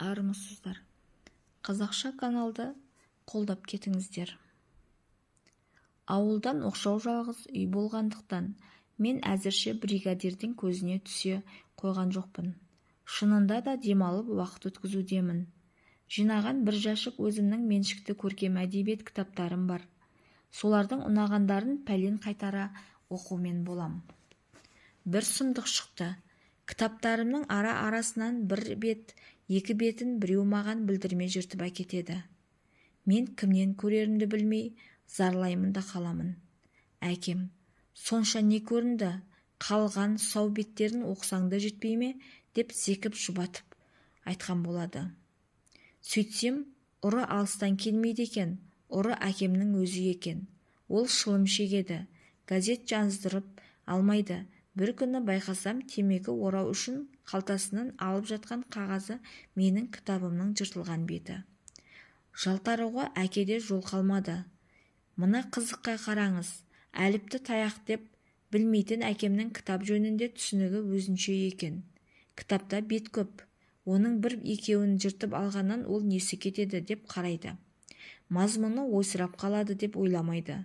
армысыздар. Қазақша каналды қолдап кетіңіздер. Ауылдан оқшау жалғыз үй болғандықтан мен әзірше бригадирдің көзіне түсе қойған жоқпын. Шынында да демалып уақыт өткізудемін. Жинаған бір жәшік өзімнің меншікті көркем әдебиет кітаптарым бар. Солардың ұнағандарын пәлен қайтара оқумен болам. Бір сұмдық шықты. Кітаптарымның арасынан бір бет, екі бетін біреу маған білдірмей жыртып әкетеді. Мен кімнен көрерімді білмей, зарлаймын да қаламын. Әкем, сонша не көрінді, қалған сау беттерін оқысаңда жетпей ме, деп зекіп жұбатып айтқан болады. Сөйтсем, ұры алыстан келмейді екен, ұры әкемнің өзі екен. Ол шылым шегеді, газет жаздырып алмайды. Бір күні байқасам, темекі орау үшін қалтасынан алып жатқан қағазы менің кітабымның жыртылған беті. Жалтаруға әкеде жол қалмады. Мына қызыққа қараңыз, әліпті таяқ деп білмейтін әкемнің кітап жөнінде түсінігі өзінше екен. Кітапта бет көп, оның бір екеуін жыртып алғаннан ол несі кетеді деп қарайды. Мазмұны ойсырап қалады деп ойламайды.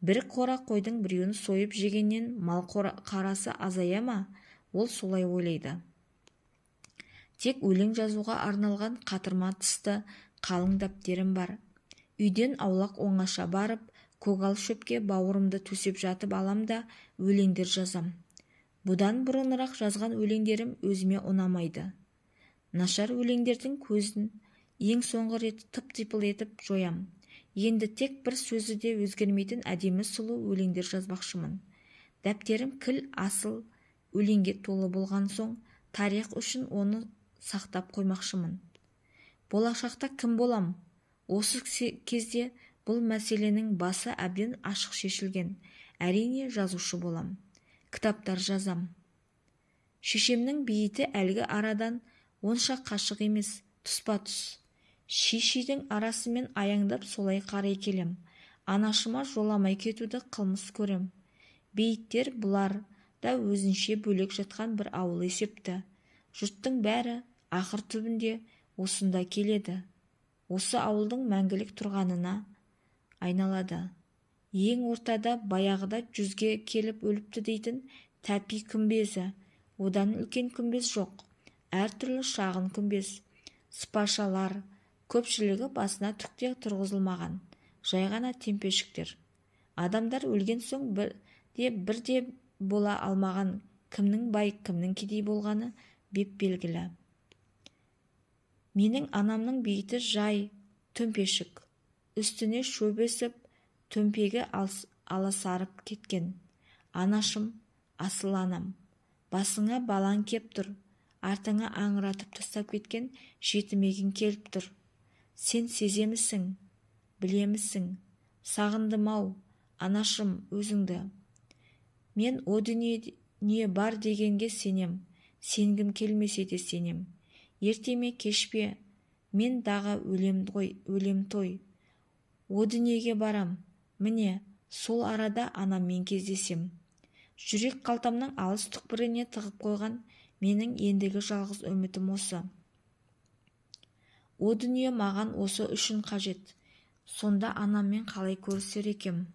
Бір қора қойдың біреуін сойып жегеннен мал қарасы азая ма? Ол солай ойлайды. Тек өлең жазуға арналған қатырма тысты қалың дәптерім бар. Үйден аулақ оңаша барып, көгал шөпке бауырымды төсеп жатып алам да өлеңдер жазам. Бұдан бұрынырақ жазған өлеңдерім өзіме ұнамайды. Нашар өлеңдердің көзін ең соңғы рет тып-типыл етіп жоям. Енді тек бір сөзі де өзгермейтін әдемі сұлу өлеңдер жазбақшымын. Дәптерім кіл асыл өлеңге толы болған соң, тарих үшін оны сақтап қоймақшымын. Болашақта кім болам? Осы кезде бұл мәселенің басы әбден ашық шешілген. Әрине жазушы болам. Кітаптар жазам. Шешемнің бейіті әлгі арадан онша қашық емес, тұспа-тұс. Шишидің арасымен аяңдап солай қарай келем. Анашыма жоламай кетуді қылмыс көрем. Бейіттер бұлар да өзінше бөлек жатқан бір ауыл есепті. Жұрттың бәрі ақыр түбінде осында келеді. Осы ауылдың мәңгілік тұрғанына айналады. Ең ортада баяғыда 100-ге келіп өліпті дейтін тәпи күмбезі. Одан үлкен күмбез жоқ. Әртүрлі шағын күмбез, сыпашалар, көпшілігі басына түкте тұрғызылмаған, жай ғана темпешіктер. Адамдар өлген соң бірде бола алмаған, кімнің бай, кімнің кедей болғаны беп белгілі. Менің анамның бейіті жай, төмпешік. Үстіне шөп өсіп, төмпегі аласарып кеткен. Анашым, асыл анам, басыңа балаң кеп тұр, артыңа аңыратып тастап кеткен жетімегің келіп тұр. Сен сеземісің, білемісің, сағындым-ау, анашым өзіңді. Мен о дүние бар дегенге сенем, сенгім келмесе де сенем. Ертеме кешпе, мен дағы өлем той. О дүниеге барам, міне, сол арада анаммен кездесем. Жүрек қалтамның алыс түкпіріне тығып қойған менің ендігі жалғыз үмітім осы. О дүние маған осы үшін қажет. Сонда анаммен қалай көрісер екем?